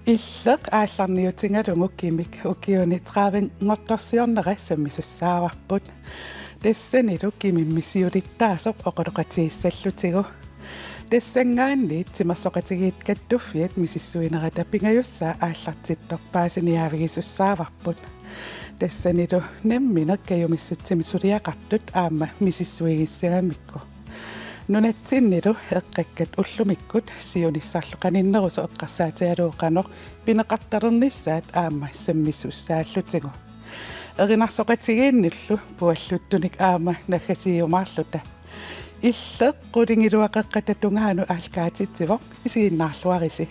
Illeq aallarniutingalungu kimik ukiuni traavin ngortorsiornerissammisussaavарпут тассанилу кимиммисиулиттаасоқ оқалоқатигиссаллутигу тассангаанниит тимассоқатигиит каттуффиат мисиссуинерата пингаюссаа ааллартитторпаасиниавигисуссааварпут тассанилу намминеқ каюмиссутсими сулиақартут аама мисиссуигиссагаммикку нунатсиннилу эққаккат уллумиккут сиунissarluqaninnerусо эққарсаатиалууқанеқ пинеқартарерниссаат аама саммиссуссааллутигу эринарсоқатигиинниллу пуаллуттуник аама наггасиумаарлута иллеқ қулингилуақеққататунгаану аалкаатитсивоқ исигиннаарлуариси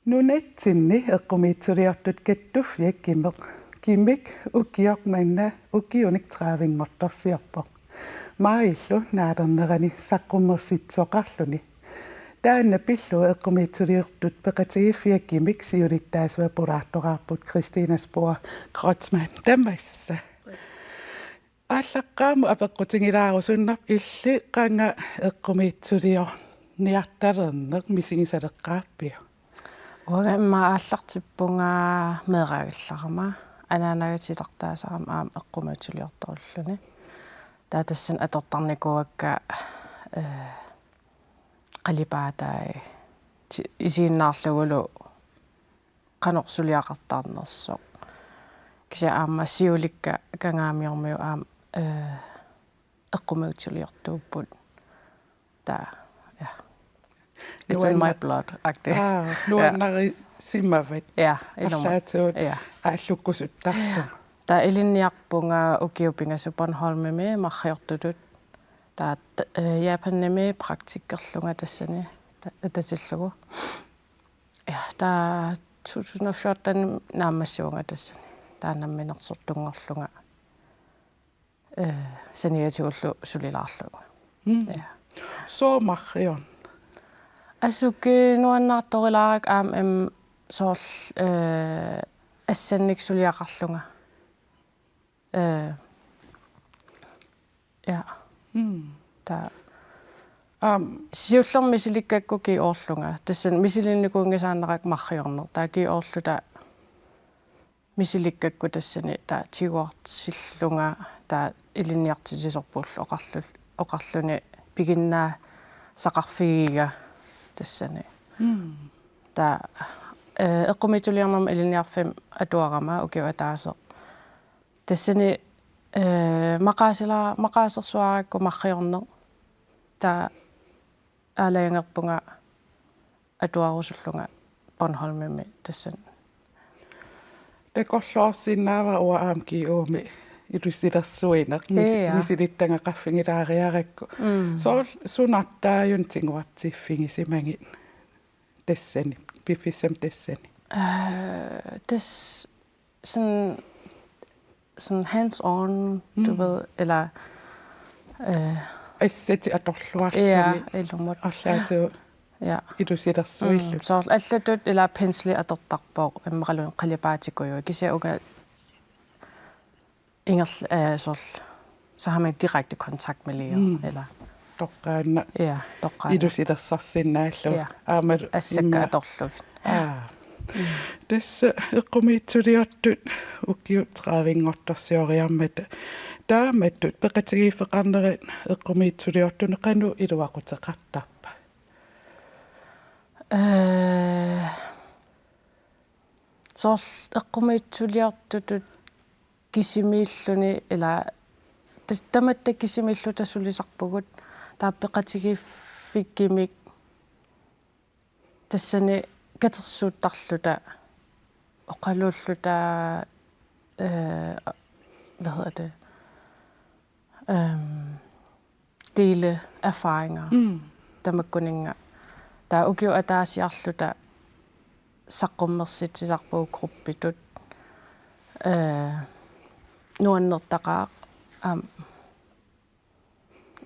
нунатсинни эққумиитсулиортут каттуффиак кимик укиоқ манна укиуник траавингорторсиорпоқ маиллу наалернерани саққуммерситсоқарлуни таанна пиллу эққумиитсулиортут пеқатигиффиак кимик сиулиттаасуа пулаартоқарпут Кристинас Боа Кротсман тамасса ааллаққааму апеққутингилаарусуннар илли қанга эққумиитсулиор ниарталернеқ мисигисалеққааппиу Угамма ааллартиппунгаа меэраагилларама анаанагатилартаасарам аам эққумаатулиорторлуни таатассан атортарникуакка қалипаатай исииннаарлугулу канорсулиақартаарнерсо кися аама сиуликка кангаамиормиу аам эққумаатулиортууппут таа It's in my blood, actually. Nuannari simmavat. Ja, аллаатуут ааллуккусуттарлу. Та илинниарпунга укиупинга Bornholmimi марриортулут та япанними практиккерлунга тассани татиллугу. Ja, та 2014 наамассуунга тассани. Таанамминерсортунгорлунга саниатигуллу сулилаарлуга. Ja. Så marrion. Asuki nuannaartorilaarak aam soorl assannik suliaqarlunga ja ta siullermi silikkaakkuki oorlunga tassan misilinnukuungasaanerak marriorner taaki oorluta misilikkaakku tassani ta tiguartillunga ta ilinniartisisorpullu oqarluni piginnaa saqarfigiga тассани та эққумитулиарнерма илиниарфим атуарама укиуатаасо тассани мақаасерсуаракку марриорнер та аалаангерпунга атуарусуллунга Bornholmimi тассан такорлоорсиннаава уа аамки ууми илусилерсуинеқ мисилиттангақаффигилаариаракку соор сунартаажун тингуартсиффигисимагит тассани пипписам тассани тас sådan hands on du ved eller ассати аторлуарлуни илумут арлаатуу ja илусилерсуиллут соор аллатут ила пенсли атортарпоо аммақалун қалипаатиккуйу кисиуга så har man direkte kontakt med læger eller toqqaanna toqqaanna ilusilersarsиннааллу аамалу ассаккааторлуг тасса эққумиитсулиартут уккиу траавингорторсиориармата тааматтут пеқатигифеқарнерит эққумиитсулиортуне қану илуақутеқартарпа соор эққумиитсулиартутут кисимииллуни ила таматта кисимиллу тассулисарпугут тааппеқатигиффиккимик тассани катерсууттарлута оқалууллута hvad hedder det dele erfaringer тамаккунинга таа укиу атаасиарлута саққуммерситсисарпуу группитут nuannертақаа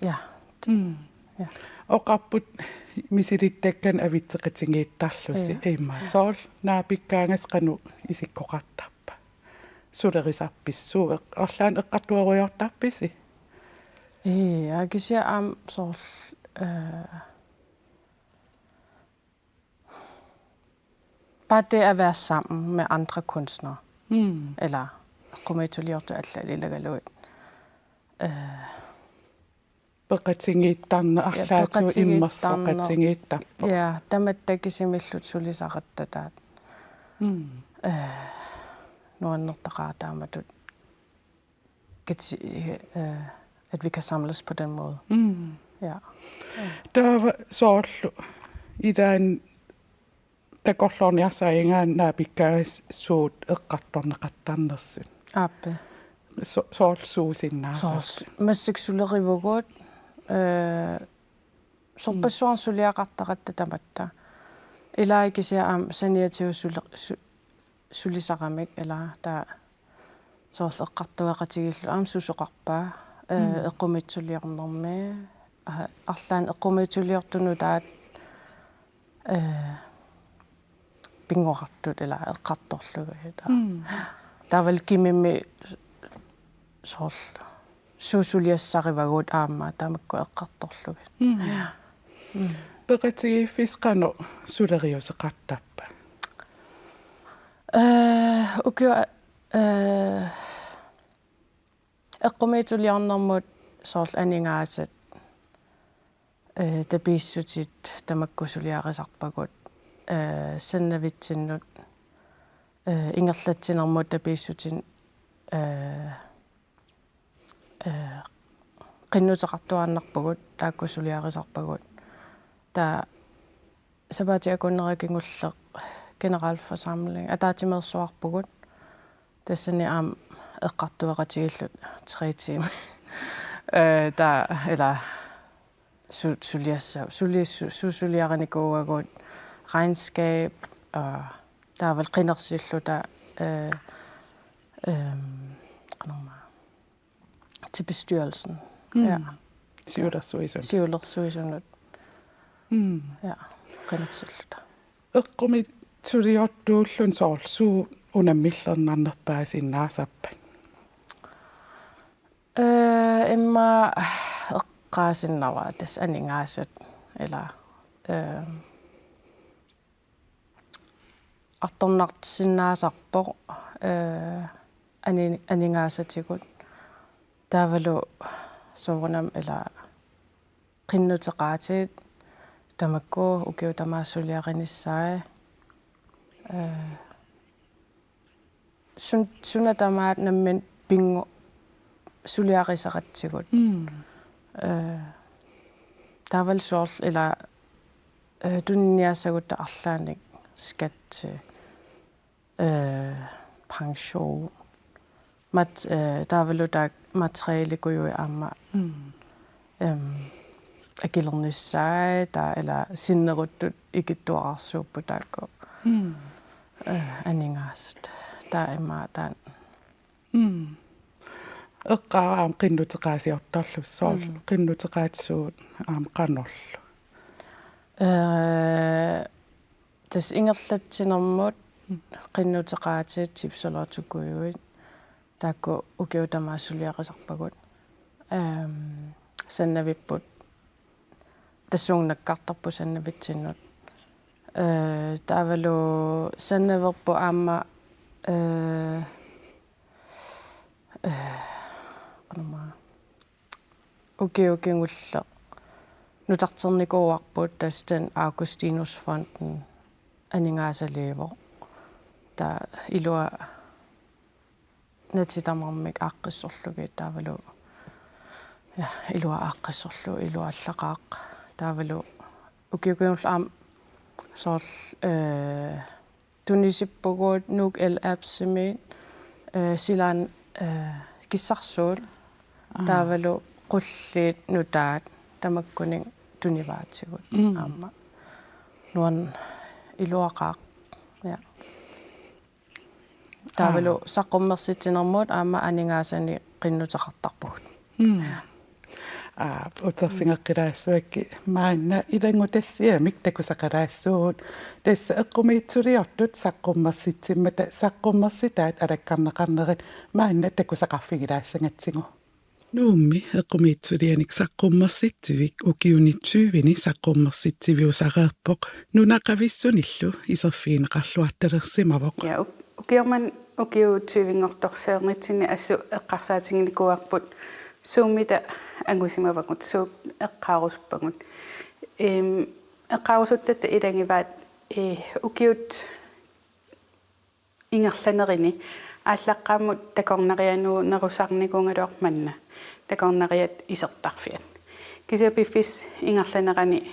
ja оқарпут мисилиттаккан авитсеқатингииттарлуси имма соол наапиккаангас қану исиккоқартарпа сулерисарписсуу орлаан эққартуаруйортарписи Jeg kan sige om så bare det at være sammen med andre kunstnere. Eller kommentoliert alt lille løg. Peqatingiittarna arlaatu immersoqatingiittappo. Ja, tamattakissimillut sulisaqattataat. Nuannertaqaataamatut. At vi kan samles på den måde. Ja. Der var soorlu idan takorlorniarsaingaan naapikkaas suut eqqartorneqattarnersun. Appe. Soorsuusinnaasarpu. Massaksulerivugut sorpassuan suliaqartaqatta tamatta. Ilaikisia am saniatiu sulisaqamik ila ta soorleqqartuaqatigillu am susoqarpaa eqqumitsuliarnermi arlaan eqqumitsuliartunu taat pingoqartut ila eqqartorlugu taaval kimimmi soorl suusuliassarivagut aamma tamakku eqqartorlugu Peqatigiiffisqanu suleriuseqartappa. Ukio eqqumitsuliarnermut soorl aningaasat tapiissutit tamakkusuliarisarpagut sannavitsinut ingerlatsinermut tapiissutin qinnuteqartuarnarpagut taakkusuliarisarpagut ta sabatiakunnerakingulleq generalforsamling ataatimersuarpugut tassani aam eqqartuaqatigillut 3 timer ta ila suliarinikuuagut regnskab og der er vel qinnersilluta til bestyrelsen. Ja. Siulersuisunut. Ja, qinnersilluta. Eqqumitsuliortuullun soorl suu unammillernernerpaasinnaasappa. Imma eqqaasinnaraa tas aningaasat ila artornartissinnaasarpoq aningaasatigut taavalu soorunam ila qinnuteqaatit tamakku ukiutamaassuliarinissai sunatamaat nammin pingu suliarisaqatsigut taaval soorl ila tunniaasagutta arlaanik skat pension taavalu taak materiaalikujui aamma akilernissai taa ila sinneruttut ikittuararsuuppu taakku aningaast taa imma taan eqqaaraam qinnuteqaasiortarlus soorl qinnuteqaatsuut aam qanorlu tas ingerlatsinermut qinnuteqaatit tipsolortukkujuit taakku ukiutamaassuliaqisarpagut sannavipput tassuunnakkartarpu sannavitsinnut taavalu sannaverpu aamma ukiungulleq nutarternikuuarput tastan Augustinusfonden aningaasaliivo ta ilua natitamarmik aaqqissorlugi taavalu ja ilua aaqqissorlu iluallaqaaq taavalu ukiukungulla aam soorl tunisippuguut nuuk el-appsimiit silaan kissarsuut taavalu qulliit nutaat tamakkuning tunivaatigut aamma nuan iluaqaaq ja taavalu saqqummersitinermut aamma aningaasani qinnuteqartarpugut uterfingeqqiraassuakki maanna ilangutassiamik takusaqaraassuut tassa eqqumiitsuriortut saqqummersitsimata saqqummersitaat alakkarneqarnerit maanna takusaqarfigilaassangatigu Nuummi eqqumiitsulianik saqqummersitivik ukiunitsuivini saqqummersitiviusareerpoq nunaqavissunillu iserfiineqarluattalersimavoq Ja ukiorman ukiutsuivingortorseernitsinni assu eqqarsaatingilikuarput suumita angusimavakut suup eqqaarusuppagut eqqaarusuttatta ilangivaat ukiut ingerlanerini ааллаққааммут такорнариануу нерусарникунгалуарманна такорнариат исертарфиат кисиапиффис ингерланерани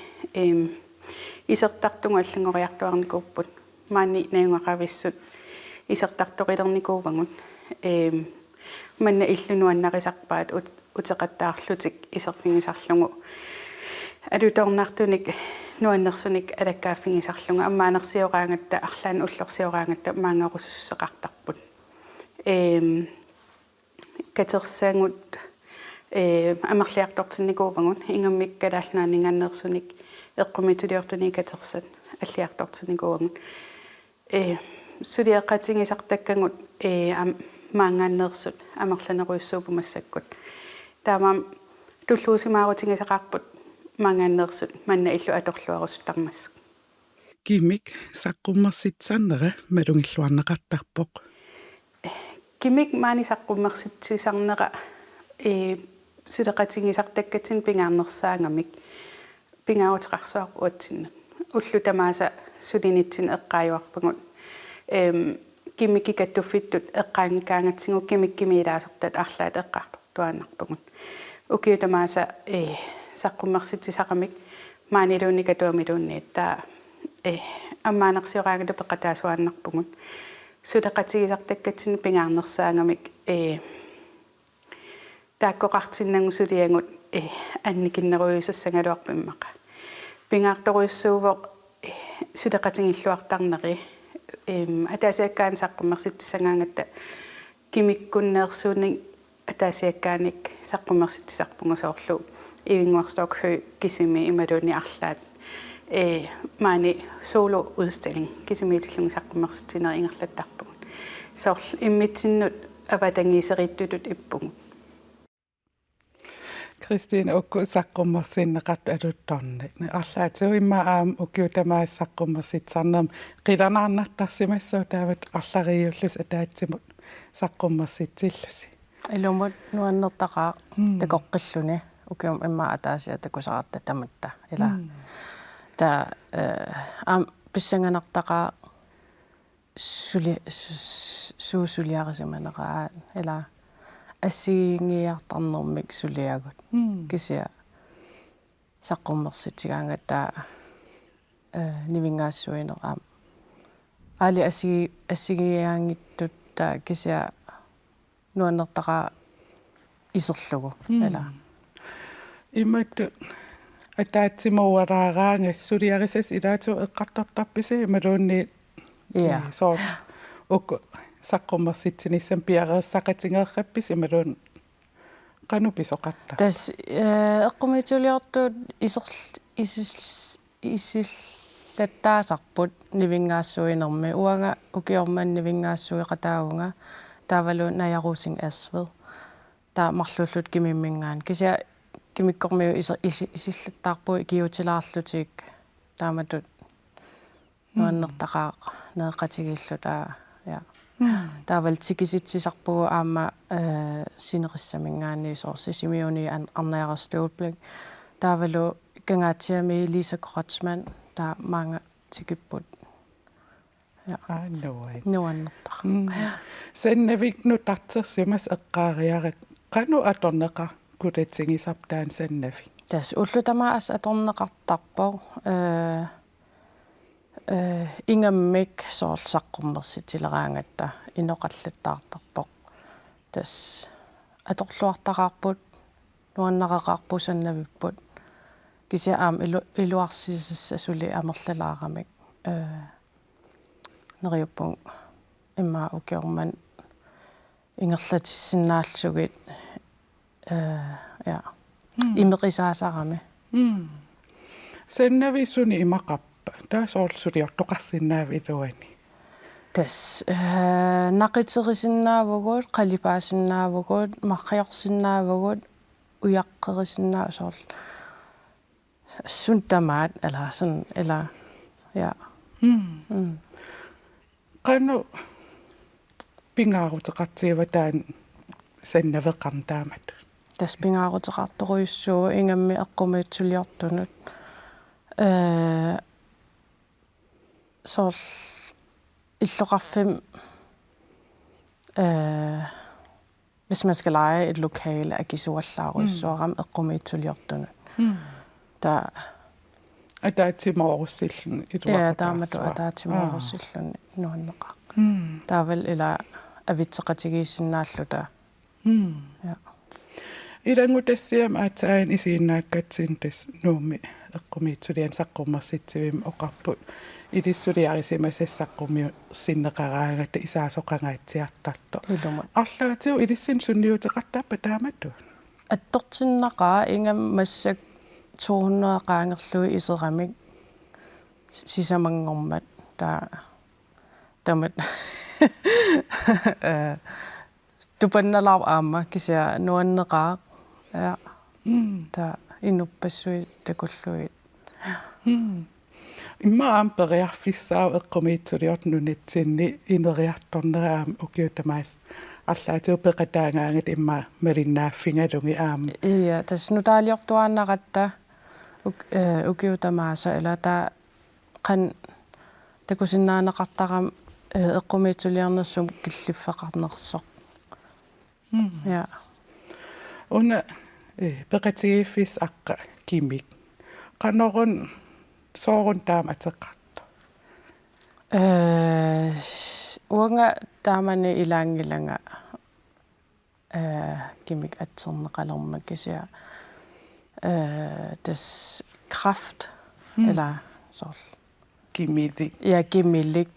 исертартунга аллангориартуарникууппут маани наюнгақависсут исертартоқилерникуувангут манна иллунуаннарисарпаат утеқаттаарлутик исерфингисарлугу алуторнартуник нуаннерсуник алаккааффингисарлунга аммаанерсиораангатта арлаан уллорсиораангатта маангорусуссеқартарпут катерсаангут амерлиартортинникуувангут ингаммик калаалнаанингannерсуник эққумитулиортуни катерсат аллиартортинникуувангут сулиэққатингисартаккангут маангааннерсут амерланеруйуссуупумассаккут таамаам туллуусимаарутингисақарпут маангааннерсут манна иллу аторлуарусутармассук kimik saqqummersitsaannera malungilluarneqartarpoq кимик маани саққуммерситсисарнера сулеқатингисартаккатсин пингаарнерсаангамик пингаарутеқарсуар уатсинна уллу тамааса сулинитсин эққааюарпагут кимики каттуффиттут эққаангкаангатсигу кимиккимиилаасертат арлаат эққартортуааннарпагут укиу тамааса саққуммерситсисақамик маанилуунни катуамилуунни таа аммаанерсиораангату пеққатаасуааннарпагут сулеқатигисартаккатсин пингаарнерсаангамик тааккоқартиннангу сулиангут анникиннеруйуссангалуарпиммақа пингаарторуйуссуувоқ сулеқатингиллуартарнери атаасиаккаан саққуммерситсисангаангатта кимиккуннеерсууник атаасиаккааник саққуммерситсисарпугу соорлу ивингуарстокхø кисими ималуни арлаат маани соло udstilling кисимиитиллунги саққуммерситсинери ингерлаттарпугут соорл иммитсиннут аватангисериттутут иппугут Christine okku saqqummersiinneqart aluttornik арлаатиу имма аам укиутамаас саққуммерситсарнерм қиланаарнартарсимассуу таават арлариуллус атаатсимут саққуммерситсиллуси илумут нуаннертақаа такоққиллуни укиум имма атаасиа такусаартта таматта ила та ам писсанганартақаа суусулиарисиманераа ила ассигиартарнэрмик сулиагут кися саққуммерситигаангатаа нивингаассуинераа али ассигиаангиттут таа кися нуаннертақаа исерлугу ала имматту атаатсимауараагаангассулиарисас илаату эққартартарписи малуунни соо окку саққуммерситсиниссан пиареэссақатингеэрраппис ималуун кануписоқарта тас эққумитулиортуут исиллаттаасарпут нивингаассуинерми уанга укиорман нивингаассуиқатаагунга таавалуун наярусин асвел таа марлуллут кимиммингаан кися кимиккормиу исиллаттаарпу киутилаарлутик тааматут нуаннертақаа неэққатигиллута я таавал тикиситсисарпугу аама синериссамингаани соорсисимиуни арнаярастуулплик таавалу кангаатиами Лиса Кротсман таа маанга тикиппут я нуаннертақ сеннавик нутартерсимас эққаариарат кану аторнеқа кулатсигисартаан саннави тас уллутамаас аторнеқартарпо ингаммик соорлсаққуммерситилераангатта иноқаллаттаартарпоқ тас аторлуартақарпут нуаннақақарпусаннавиппут кися аам илуарсисассули амерлалаарамик нериуппун имма укиорман ингерлатиссиннааллугит я имеқисаасарами сеннависуни имақарпа таасоорлсулиортоқарсиннаави илуани тас нақитерисиннаавгуут қалипаасиннаавгуут марриорсиннаавгуут уяққерисиннаа сорл сун тамаат ала сон ала я qanu pingaaruteqartiiva taan sannaveqartaamат тас пингаарутеқарторуйуссуу ингамми эққумиитсулиортунут сорл иллоқарфим hvis man skal leje et lokale agisuallaaruissuaram eqqumiitsuliortunut ta атаатимоорусиллун ja taamatu ataatimorussillun nuanneqa taaval ila avitseqatigiissinnaалluta ja илангутассиам аатаан исииннааккатсин тас нууми эққумиитсулиан саққуммерситсивим оқарпут илиссулиарисимасассаққумиу синнеқараангата исаасоқангаатсиартарто илумут арлаатиу илиссин сунниутеқартааппа тааматту аттортиннақаа ингам массак 200 qaangerlui iseramik sisamangormat ta tamat tupannalaw aamma kisia nuanneqaa ja ta inuppassui takulluit имма ампериарфиссаа эққумиитсулиорт нунитсинни инериарторнераам укиутамаас арлаатиу пеқатаангаангат имма малиннааффингалунги аама iya tas nutaaliortuaannaqatta ukiutamaasa ila ta qan takusinnaanaqartaram eqqumiitsuliarnersum killiffaqarnersoq ja уна пеқатигиффис аққа кимик канорун соорун таам атеққарто уанга таамани илаангиланга kimik atserneqalormak kisia das kraft eller sorl кимили ja gimillik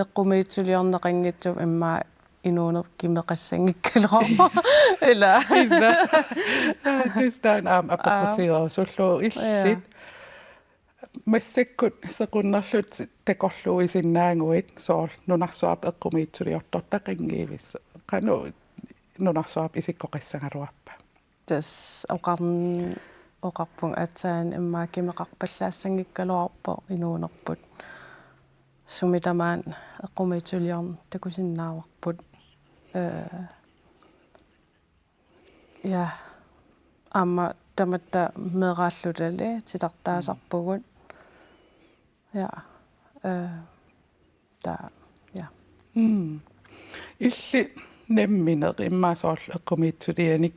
eqqumiitsuliorneqanngitsum imma inuuner kimeqassangikkalorma eller тестан аам аппортигоо суллуу илlit массаккут секуннарлут такорлуисиннаангуит соорл нунарсуап эққумиитсулиортортақингиивисса кану нунарсуап исиккоқиссангалуарпа das oqarpun atsaan imma kimeqarpallaassangikkaluarpo inuunerput sumitamaan eqqumiitsuliorn takusinnaawarput ja amma tamatta meeraallutalli titartaasarpugut ja ta ja илли намминеқ иммаасоорл эққумиитсулианик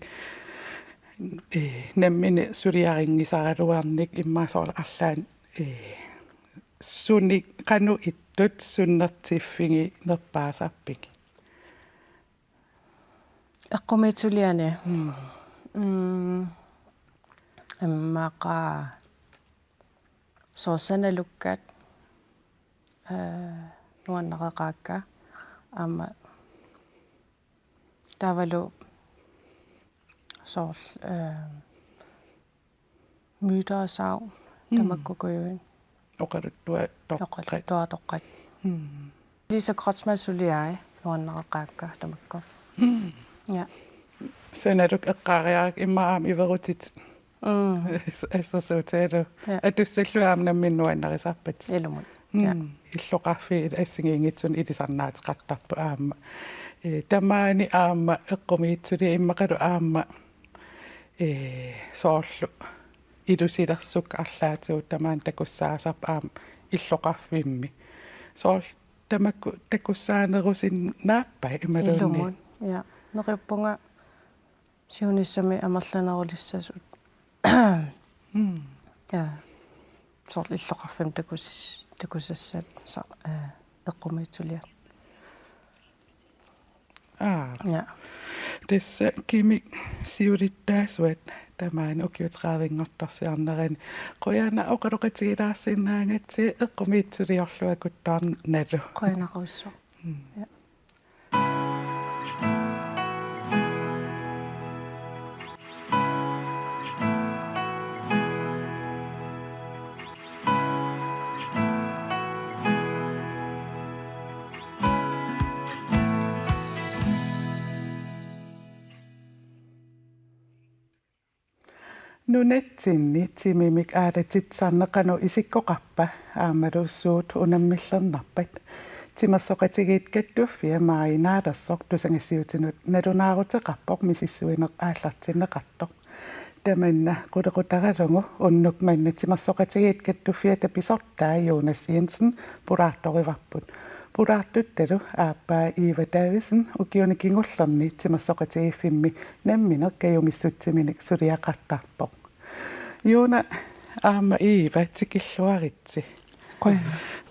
наммини сулиарингисаралуарник иммаасоорл арлаан суни кану иттут суннертиффиги нерпаасарпик eqqumiitsuliani иммаqa soorsanalukkat nuanneqeqaakka аама тавалу сорл мydaasav tamakkukujuin оқалуттуа тоққат лиса кротсмасулиай nuanneqeqaakka tamakku ja сэнадук эққаариарак иммаам иверутит ассасуутаалу атуссаллуаам намминнуаннерисарпат илумут иллоқарфи ассигиингитсун илисарнаатеқартарпу аама тамаани аама эққумиитсули иммақалу аама соорлу илусилерсук арлаатиу тамаан такуссаасарп аама иллоқарфимми соорл тамакку такуссаанерусин нааппай ималуунни ja neqippunga siunissami amerlanerulissasut ja soorl illoqarfim takusassat eqqumiitsulia ja tässä kimi siurittaasuat tämän ukiutraavingortorsiarnerin qoyana oqaluqatigilaarsinnaangatsi eqqumiitsuliorluakuttaan nalu qoyanaruissu ja nunetsinni timimik aadatitsaarneqanu isikkoqarpa aamaluussuut unammillernerpat timersoqatigiit kattuffia maainaalarsor tusangassiutinut nalunaaruteqarpoq misissuineq aallartinneqartoq tamanna qulequtaralugu unnuk manna timersoqatigiit kattuffia tapisortaa Jonas Jensen puraartorivarput puraartuttalu aappaa Iiva Davidsen ukiunikingullerni timersoqatigifimmi nammineq kajumissutiminik suliaqartarpoq Joona aama Iiva tikilluaritsi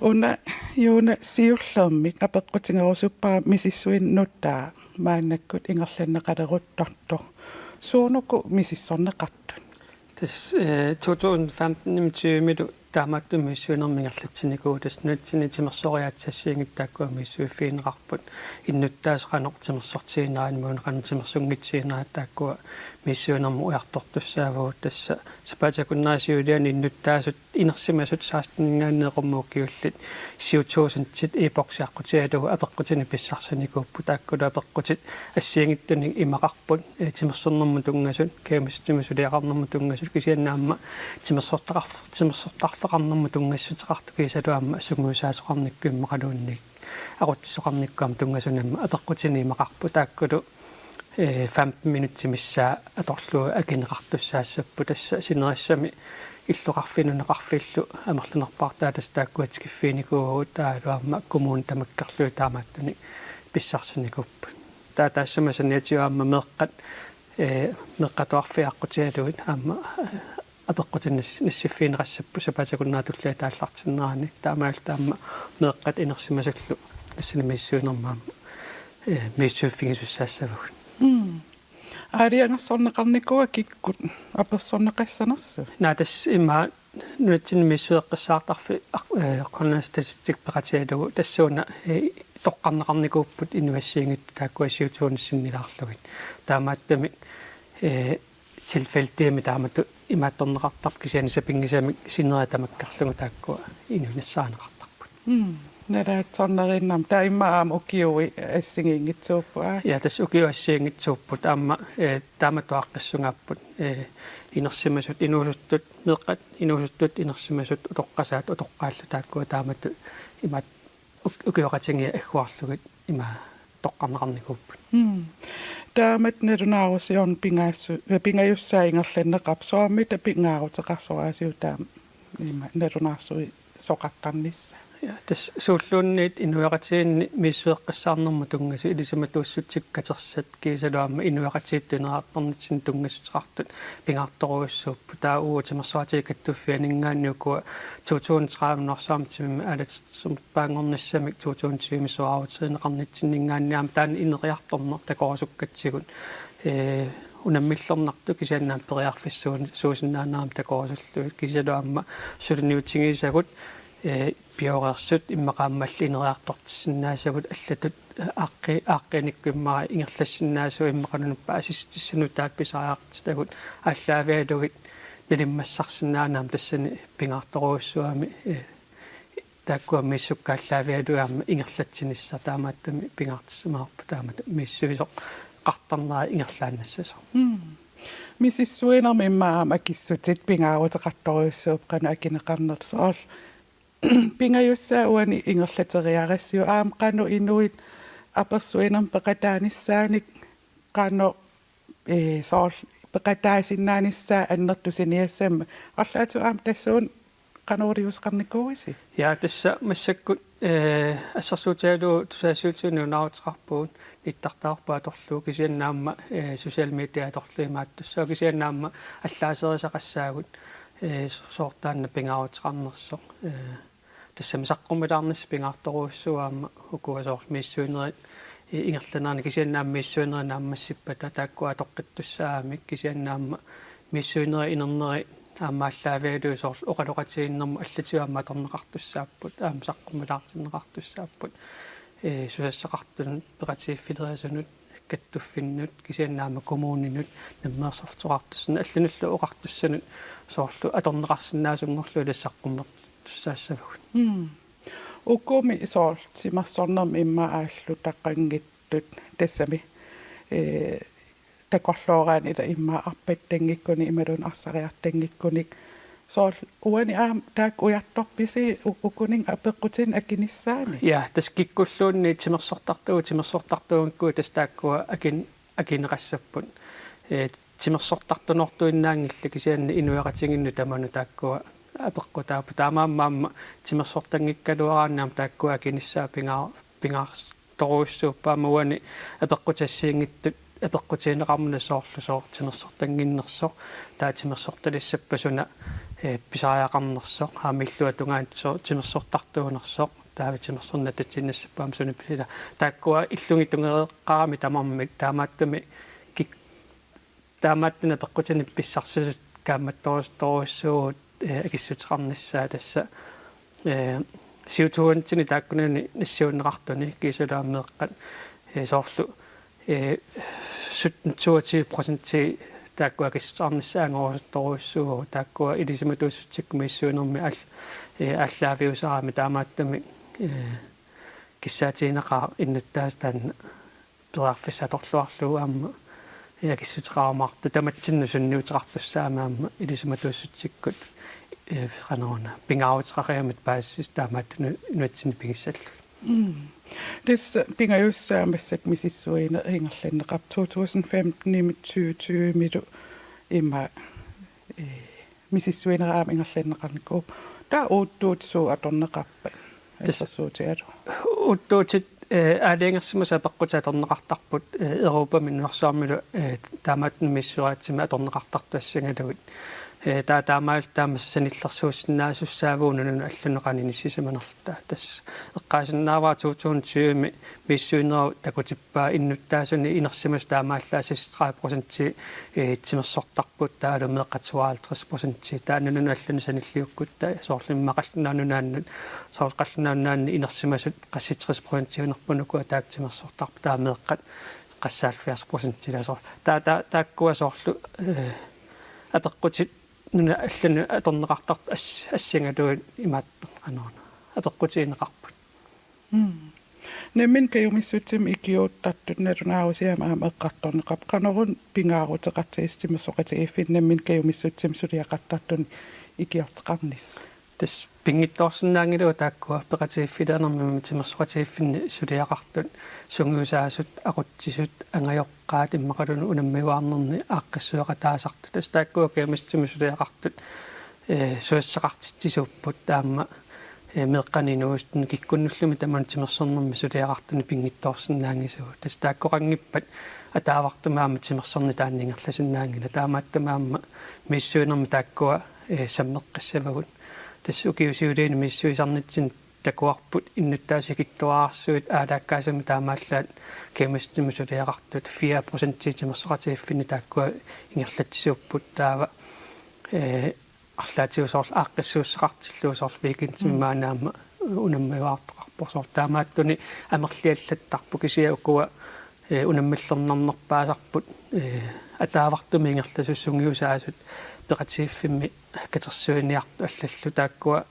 una Joona siullermik apeqqutingerusuppaa misissuin nuttaa maannakkut ingerlanneqaleruttortor suunuku misissorneqartut tas 2015 mitu taamattu missuinermingerlatsinikuut tas nutsini timersoriaatsassiingittakku missuiffiineqarput innuttaasaqanoq timersortiineraani muunaqanu timersungitsiineraataakku missuinermu uartortussaavuut tassa sapatakunnaasiuliani innuttaasut inersimasut saastinningaanneqormuukkiullit siutuusantsit iiporsiaqqutialugu apeqqutini pissarsanikuuppu taakkulu apeqqutit assiingittuni imaqarput timersornermu tungasut kaamustimusuliaqarnermu tungasut kisiannaamma timersortarfeqarnermu tungassutеqartu kiisaluamma sunguusaasoqarnikku immaqaluunnik aquttisoqarnikkuam tungasunamma apeqqutini imaqarpu taakkulu 15 minuttimissaa atorluu akineqartussaassappu tassa sinerissami иллоқарфинунеқарфиллу амерлунерпаартаа тастааккуатикиффиникуу тааluamma коммуун тамаккерлуу таамааттани писсарсиникуппут таассама саниатиуамма меққатуарфиаққутиалуит аама апеққутиннас нассиффиинеқассаппу сапатакуннаатуллаа тааллартиннерани таамаалтаамма меққат инерсимасуллу тассани миссуинермаама миссуффигисуссаассавагут ариангерсорнеқарникуа киккут аперсорнеқассанерсу наатас имма нуатсин миссуэққиссаартарфи коннастатистик пеқатиалугу тассууна тоққарнеқарникууппут инуассиингитту тааккуассиутуунissиннилаарлугит таамааттами tilfældige тааматту имаатторнеқартар кисиани сапингисами синераа тамаккарлугу тааккуа инунассааneqartarput нараатсорнериннам таимаам укиуи ассигиингитсууппуа я тас укиуассиингитсууппут аама тааматуаққиссунгааппут инерсимасут инуулуттут меққат инуулуттут инерсимасут утоққасаат утоққааллу тааккуа тааматту имаат укиоқатингиа аггуарлугит има тоққарнеқарникууппут таамат налунаарусиорн пингаассу пингаюссаа ингерланнеқап соаммита пингаарутеқарсораасиу таама има налунаарсуи соқартарнисса ja tas suulluunniit inuaqatiinni miissueqqassаарnermu tungasu ilisamaluussuttik katersat kiisaluamma inuaqatiittunerаарtarnitsin tungassutiqartut pingaartoruussuuppu taa uutimersuatiikattuffianingaanniukua 2030 aalatsumpaangornissamik 2020 taani ineriartorner takorsukkatsigut unammillernertu kisiannaam periarfissuun suusinnaanaam takorsulluit kisialuamma sulniutingisagut биорерсут иммақааммалли инериарторtissinnaasagут аллатут ааққиниккуммара ингерлассиннаасу иммақанунуппа асистиссанутаат писариартитагут аллаавиалугит налиммассарсинаанаам тассани пингаарторуussуами тааккуа миссуккааллаавиалуаама ингерлатсинисса таамааттами пингаартиссамаарпу таамата миссуисоқ қартарнера ингерлааннассасо мисиссуинерми иммаама акиссутит пингаарутеқарторуussууп қана акинеқарнерсоол пингаюссаа уани ингерлатериарассиу аам қану инуит аперсуинерм пеқатааниссааник қано соол пеқатаасиннааниссаа аннертусиниассаама арлаату аам тассуун qanuuriusqarnikuuisi ja tassa massakkut ассарсуутаалу тусаасуутсунуунаарутеқарпуут иттартаарпаа торлуу кисианнаама социал медиа торлуимааттуссаа кисианнаама аллаасерисақассаагут соортаанна пингаарутеқарнерсоқ тассами саққумилаарнис пингаарторуuссуаама укуасоор миссуинерит ингерланаани кисианнаама миссуинерина аммассиппата тааккуа тоққиттуссаамик кисианнаама миссуинери инернери аамааллаавиалуусоор оқалоқатииннэрму аллатиуамма торнеқартуссааппут аама саққумилаартиннеқартуссааппут сусассақартун пеқатииффилериасунут каттуффиннут кисианнаама коммуунинут наммеерсортоқартуссана аллануллу оқартуссанут соорлу аторнеқарсинаасунгорлу илассаққуммертуссаассавагут уккуми соортимарсорнерми имма ааллу таққангиттут тассами takorlooraan ila imma arpattangikuni imalun arsariartangikkunik sool uani taak ujartorpisi ukuning apeqqutin akinissaani ja tas kikkulluunni timersortartuungkuu tas taakkua akineqassapput timersortartunortuinnaangilla kisianni inuaqatinginnu tamanu taakkua apeqqutaapu taamaammaamma timersortangikkaluaraannaam taakkua akinissaa pingaartoruussuuppaamauani apeqqutassiingittut apeqqutiineqarmuna soorlu timersortanginnersoq taa timersortalissappasuna pisaajaqarnersoq aamillua tungaat timersortartuunersoq taavitimersorna tatsinnassapaam sunipsila taakkua illungi tungereqqaarami tamarmik taamaattumi taamaattuna peqqutini pissarsusut kaammattoruussuut akissuteqarnissaa tassa siutuuntini taakkunani nassiunneqartuni kiisulaammeeqqat soorlu 27% taakkua akissuteqarnissaangorusuttoruussuu taakkua ilisиматуussутсиккумиссуунерми аллаафиусараами таамааттами киссаатиинеқаа иннуттаас таанна пераарфиссаторлуарлуу аама якиссутеқармаарта таматсинну сунниутеқартуссаама аама иlisиматуuссутсиккут qanaruna pingaavutaqariamut paassис taamaattunu inuatsini pingissallu This pingajussaamassak misissuina hingerlanneqap 2015 nimit 2020 mitu imma misissuineraam ingerlanneqarniku taa uuttuutsu atorneqappa тассасуутиалу уттуутит аалиангерсимаса апеккутааторнеқартарпут Европами нуарсуармилу таамааттун миссуаатсима аторнеқартартуассангалугит таамаал таамассаниллерсуусиннаасуссаавуунуну аллунеқани ниссисаманерлта тасс эққаасиннааваа 2020 миссуинерау такутиппаа иннуттаасуни инерсимас таамааллаасис 30% тимерсортарпут таалу меққатсуаал 30% тааннуну аллуну саниллиуккутта соорлиммақаллунаанунааннут соорқаллунаанунаанни инерсимасут qassitris% нерпунукуа таактимерсортарпу таамеэққат qassаал 40% тиласоор тааккуа соорлу апеққутит нуна аллану аторнеқартарт ассингалуит имаат анорна апеққутиинеқарпут немин каюмиссутсим икиуттартут налунаавусиама эққарторнеқап канорун пингаарутеқартиистимасоқати немин каюмиссутсим сулиақартартун икиортеқарнис тас пингитторсинаангилуа тааккуа пеқатииффилаанермими тимерсоқатииффинни сулиақартут сунгуусаасут ақутсисут ангайоққаат иммақалуну унаммиуаарнерни ааққиссуақатаасарту тас тааккуа кемистими сулиақартут суассақартитсисууппут таама меққанинуустун киккуннуллуми таман тимерсорнерми сулиақартуни пингитторсинаангисуу тас тааккоқангиппат атаавартумаама тимерсорни тааннингерласиннаангила таамааттумаама миссуинерми тааккуа саммеққиссавагут тассукиусиулиини миссуисарнитсин такуарпут иннуттаасикиттуаарсуит аалааккаасами таамааллаат кемистими сулиақартут 4% тимерсоқатииффини тааккуа ингерлатсиуппут таава арлаатиусоорл ааққиссууссақартиллуусоорл викинтиммаанаама унаммиваартоқарпорсоор таамааттуни амерлиаллаттарпу кисиа укуа унаммиллернарнерпаасарпут атаавартуми ингерласуссунгиусаасут пеқатииффимми катерсуиниарту аллаллу тааккуа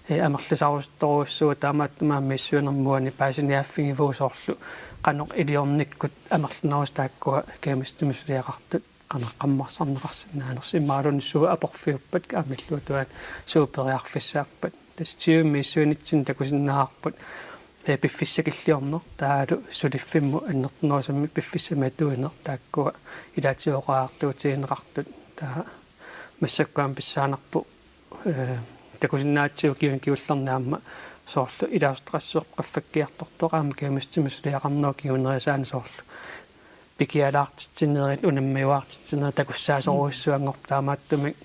амерлисарусторуссуа таамааттумаа миссуинермуани паасиниааффигивуусоорлу qanoq илиорниккут амерлинерус тааккуа кемистимисулиақартут qanaqammarsarneqarsinnaanersi иммаалунссуа апорфиуппат аамиллуатуат суупериарфиссааппат тастиум миссуинитсин такусиннаарпут пиффиссакиллиорнер таалу сулиффимму аннертнуусамми пиффиссаматуинер тааккуа илаатиоқаартуутиинеқартут таа массаккуам писсаанарпу такусиннаатсиу киуллернаама соорлу илаустрассуоқ qaffakkiartortoqaama кемистимисулиақарноо кигунериасаани соорлу пикиалаартитсинерит унаммиуаартитсинер такуссаасоруссуангор таамааттуми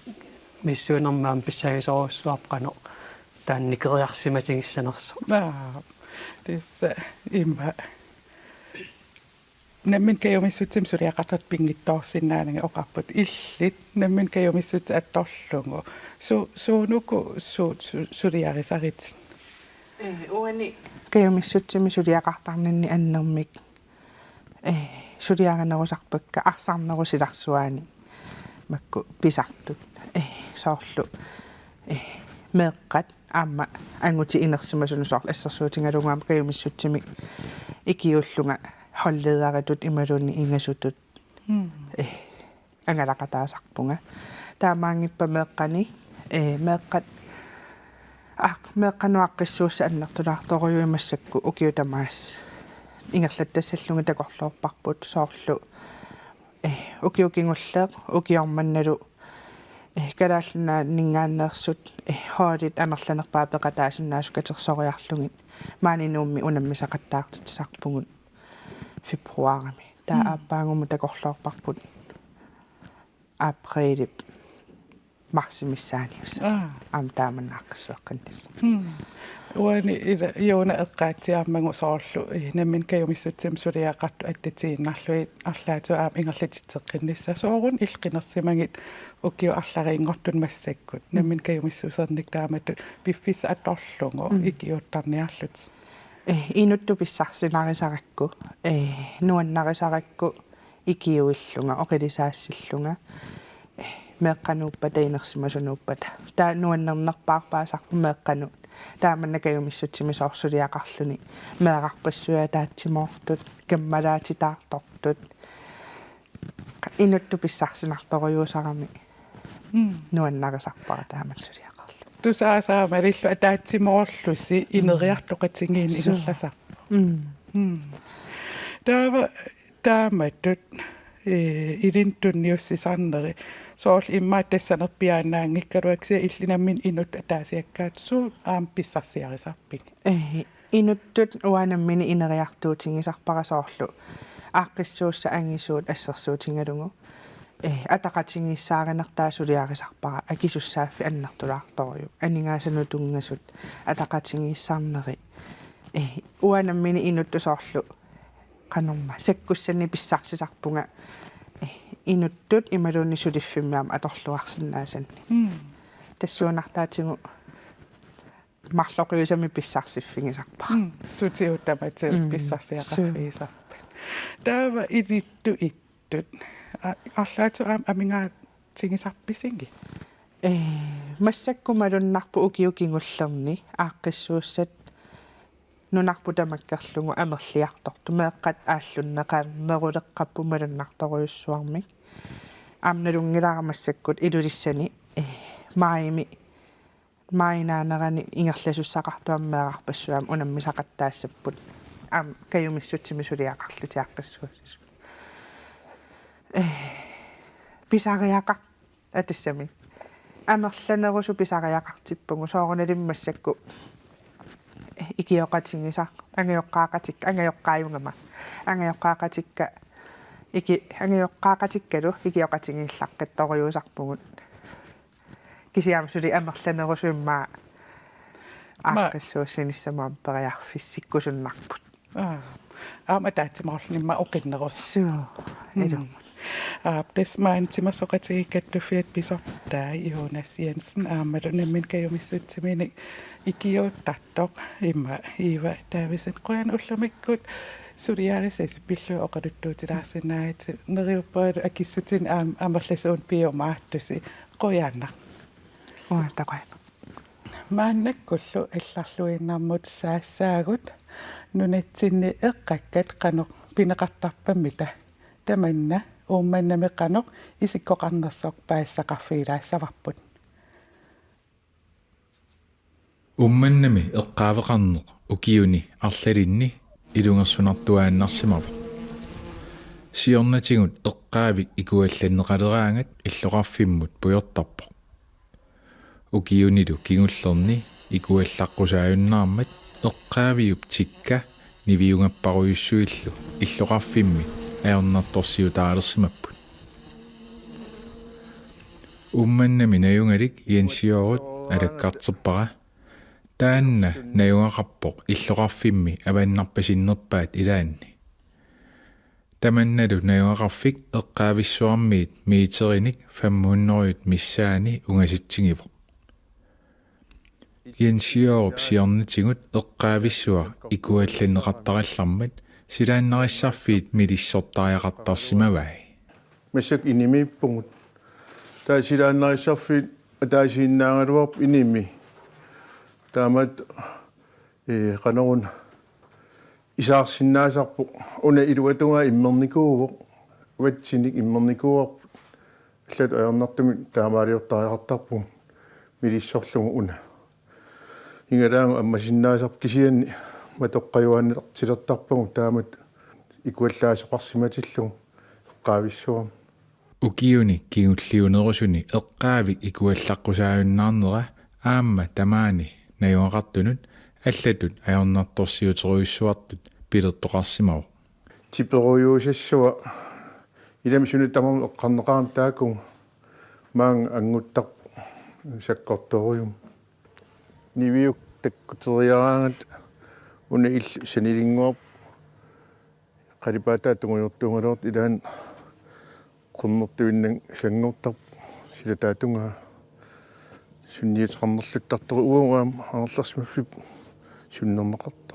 миссуинермаам писсагисоруссуарпано таанникериарсиматигиссанерсо this imma nemmin kayumissutsim suliaqartat pingittorsinnaananga oqarput illit nemmin kayumissut attorlungu suunuku suliarisarit uani kayumissutsimi suliaqartarninni annermik suliaaganerusarpakka arsaarnerusilarsuaani makku pisartut soorlu meeqqat аама ангути инерсимасунусоор ассерсуутингалунгаама каюмиссутсими икиуллунга холледаратут ималуни ингасутут ангалақатаасарпунга таамаангиппа меэққани меэққат меэққануаққиссуусса аннартулаарторюи массакку укиутамаас ингерлаттассаллунга такорлуорпарпут соорлу укиукингуллеэқ укиорманналу калааллунаа нингааннеерсут хоолит амерланерпаа пеқатаасиннаасу катерсориарлугит маанинуумми унаммисақаттаартитсарпугут фебруарами таа ааппаангуму такорлуорпарпут априлип марсимиссааниуссас тааманнааққиссуаққаннисса уани иона эққаатсиармагу соорлу наммин каюмиссутсим сулиақарту аттатииннарлуи арлаату ингерлатитсеққиннисса соорун илқинерсимагит укиу арлариингортун массаккут наммин каюмиссусерник таамату пиффис аторлугу икиуттарниарлут инутту писсарсинарисаракку нуаннарисаракку икиуиллунга оқилисаассиллунга меэққанууппа таинерсимасунууппата таа нуаннернерпаарпаасарпу меэққанут тааманнакаюмиссутсими соорсулиақарлуни меэқарпассуя таатсимоортут каммалаатитаартортут инутту писсарсинарторюусарами нуаннарисарпара тааматсулиақарлу тусаасаама алиллу атаатсимоорлуси инериартоқатингиин илерласар таава тааматтут илинтунниуссисарнери соорл иммаа тассанерпиаанаангиккалуаксиа иллинаммин инут атаасиаккаат суу аам писсарсиарисарпик инуттут уанаммини инериартуутингисарпара соорлу ааққиссуусса ангисуут ассерсуутингалугу атақатингиссааринертаасулиарисарпара акисуссааффи аннартулаарторю анингаасану тунгасут атақатингиссаарнери уанаммини инутту соорлу канорма саккуссани писсарсисарпунга инуттут ималуунни сулиффиммиама аторлуарсинаасанни тассуунартаатигу марлоқиусами писсарсиффигисарпара сутиуттамат писсарсиақарфиисарпа таава илитту иттут арлаату аам амингаа тигисарписинги массаккумалуннарпу укиукингуллерни ааққиссууссат нунарпу тамаккерлугу амерлиарторту меэққат ааллуннеқарнерулеққаппу малуннарторуйуссуармик амналунгилаарамассаккут илулиссани маими майнаанерани ингерласуссақартуаммеақарпассуам унаммисақаттаассаппут каюмиссутсими сулиақарлутиаққиссуусис писариақар атассами амерланерусу писариақартиппугу соорналиммассакку икиоқатингисар ангиоққаақатикка ангиоққаақатиккалу икиоқатингиллаққатторюусарпугут кисиамсули амерланерусуиммаа ааққиссууссиниссамаам периарфиссиккусуннарпут аама таатимоорлнимма оқиннерус суу элу Desmaan timassoqatigikkattufiat pisortaa Jonas Jensen aammalunammin kajumissutsimini ikiuttartoq imma Iva Davidsen qoyan ullamikkut suliarisas pillu oqaluttuutilaarsinnaat neriuppaat akissutin amerlasuun piumaattusi qoyanna taqain maannakkullu allarluinnaarmut saassaagut nunatsinni eqqakkat qanoq pineqartarpammita tamanna uummannameqanoq isikkoqarnersoq paassaqarfiilaassavapput ummannami eqqaaveqarneq ukiuni arlalinni ilungersunartuaannarsimava siornatigut eqqaavik ikuallanneqaleraangat illoqarfimmut pujortarpo ukiunilu kingullerni ikuallaqqusaajunnаарmat eqqaaviup tikka niviungapparuyussuillu illoqarfimmi aornartorsiutaalersimapput ummannami najungalik jensiorut alakkarterpara taanna najungaqarpoq illoqarfimmi avannarpasinnerpaat ilaanni tamannalu najungaqarfik eqqaavissuarmiit miiterinik 500 missaani ungasitsingivo jensiorup siornatigut eqqaavissua ikuallanneqartarallarmat silaannarissarfiit milissortariaqartarsimavai massak inimippungut taa silaannarissarfiit ataasiinnaangaluarp inimi taamat qanorun isaarsinnaasarpu una iluatunga immernikuuvoq uatsinik immernikuuarput аллат аернартами таамаалиортариартарпун милиссорлугу уна ингалаангу аммасиннаасар кисианни матоққаюааннеқартилертарпагу таамат икуаллаасоқарсиматиллугу эққаависсуам укиуни кигуллиунерусуни эққаавик икуаллаққусааюннаарнера аама тамаани наюақартунут аллатут аернарторсиутеруиссуартут пилертоқарсимау типеруйуусассуа иламсуни тамам эққарнеқарам таакун маан ангуттар саккорторуйум нивиук таккутериараангат уна ил санилингуап қалипаатаа тунгуйортуунгалуорт илаан qunnertuinnan sangortar silataatunga sunniitqarnerluttартору уаам аарларсмаффип суннернеқарта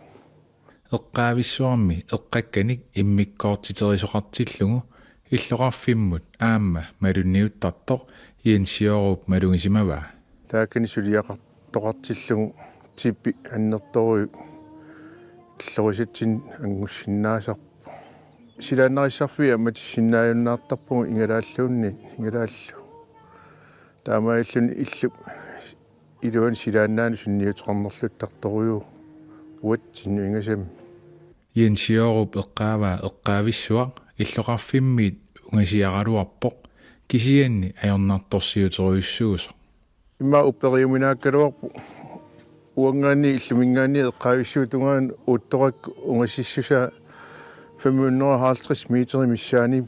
эққаависсуарми эққакканик иммиккоортитерисоқартиллугу иллоқарфиммут аама малунниуттартоқ иенсиоруп малугисимаваа тааккани сулиақартоқартиллугу типпи аннерторуй иллорисатсин ангуссиннаасар силааннариссарфи аматиссиннааюннаартарпугу ингалааллуунни ингалааллу таамаиллун иллу илуан силааннаани сунниутеқарнерлуттарторуйу уатсинну ингасам иенсиоруп эққааваа эққаависсуақ иллоқарфиммиит унгасиаралуарпоқ кисианни аернарторсиутеруиссуусо имма упериуминааккалуарпу уангаани иллумингаани эққаависсуутунгаан уутторак унгасиссуса 550 метри миссаани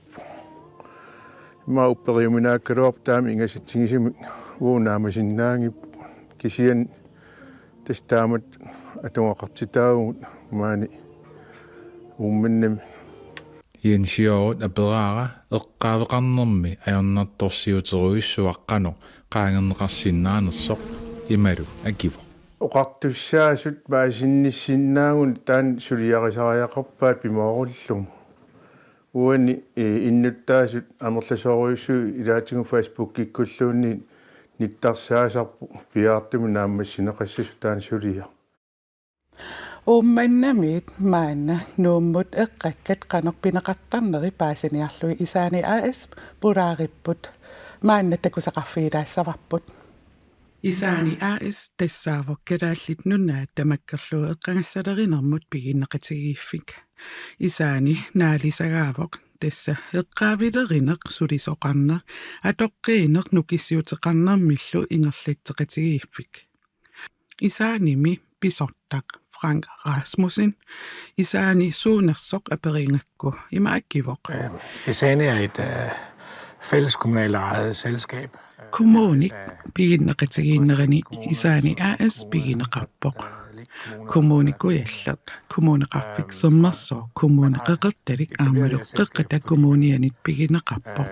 имма упериуминааккалуарпу таами ингасатсигисими уунаамасиннаанги кисиан тастаамат атунгақартитаагут маани умминнам иенсиорут апераара эққаавеқарнерми аернарторсиутеруиссуаққано qaangerneqarsinnaanерсоқ ималу акиво оқартуссаасут баасинниссиннаагун таан сулиарисариақарпаат пимооруллум уани иннуттаасут амерласооруйуссуу илаатингу фейсбук киккуллуунни ниттарсаасарпу пиаартуми нааммассинеқассасу таан сулиа Умманнамит маана нууммут эққаккат канорпинеқартарнери паасиниарлуи исаани АС пураариппут маанна такусақарфигилаассаварпут исаани АС тассаавок калааллит нунаа тамаккерлуу эққангассалеринермут пигиннеқатигииффик исаани наалисагаавок тасса эққаавилеринеқ сулисоқарнер атоққиинеқ нукиссиутеқарнермиллу ингерлиттеқатигииффик исааними писортақ Frank Rasmussen Isani suunersoq aperiingakku ima akkivoq Isani er et fælleskommunalt ejet selskab. Kommunik piginneqatigiinnerani Isani AS piginneqarpoq kommunikujallat kommuneqarfik semmerso kommuneqeqertalik aamalu qeqqata kommunianit piginneqarpoq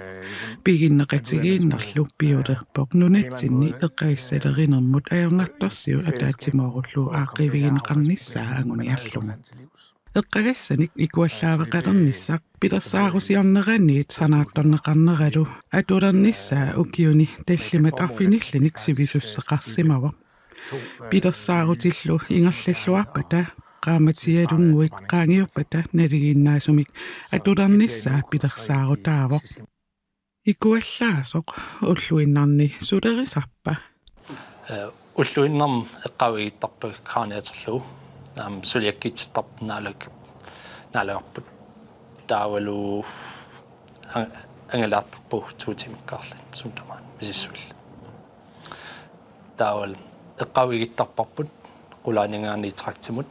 piginneqatigiinnerlu piulerpoq nunatsinni eqqaissalerinermut ajornartorsiu ataatsimorullu aaqivigineqarnissaa anguniallunga эққагасsaник икуаллаавеқалерниссақ пилерсааруsiorneraniit санаатторнеқарнераlu атулерниссаа укиуни таллимат арфинилланик сивисуссеқарсимава пилерсаарутиллу ингерллуарпата qaamatialunguik qaangiuppata naligиннаасумик атулерниссаа пилерсаарутаавоқ икуаллаасоқ уллуиннарни сулерисарпа уллуиннарм эққавигиттарпа крааниатерлу сулиаккитсартарп наалаорпут таавалу ангалаартарпу туутимиккаарли сунтамаан мисиссуил таавал эққавигиттарпарпут qulaanigaani трактимут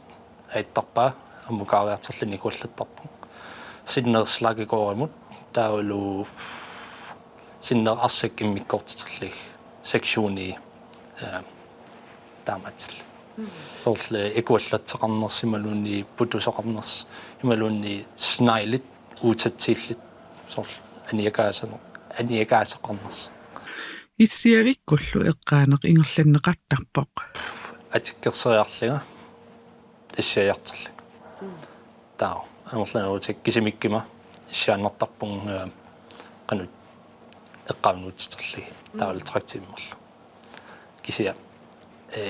аиттарпаа аммукаариартерлани куллаттарпу синнерслагикооримут таавалу синнер арсак иммиккортитерлиг секшууни тааматил сорле экуаллатсеқарнерс ималуунни путусоқарнерс ималуунни снайлит уутатсииллит сорл аниакаасеқарнерс иссиавиккуллу эққаанеқ ингерланнеқартарпоқ атиккерсериарлига иссиаяртерли таа амерланерутик кисимиккима иссиааннартарпун qanut эққавнуутитерли таавал трактиммерлу кисиа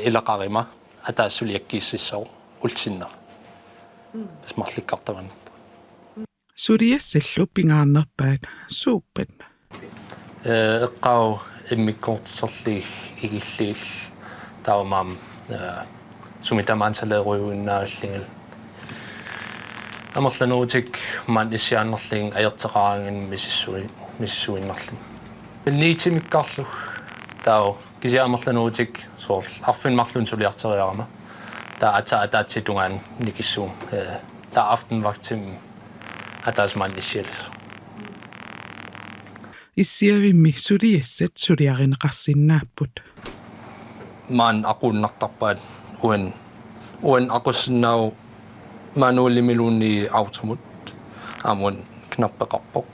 илақарима атаассулиаккииссissоо улсиннер тасмарликкартаван Suriassillu pingaarnerpaat suuppat. Eqqau immikkortisserli igilliil taamaam sumitamansalleeruiunnaallingal amorlanuutik man issiaannerling ajerteqaangin mississuinnarlin niitimikkaarlu tao kisiamorlanuutik soorl arfinmarlun suliarteriarama taa ataatsitungaan nikissuum taa aftenvaktim ataasman issialis Issiavimmi suriassat suriarineqarsinnaapput. Man aqunnartarpaat uen aqussinnaau manuullimiluunni automut amun knappeqarpoq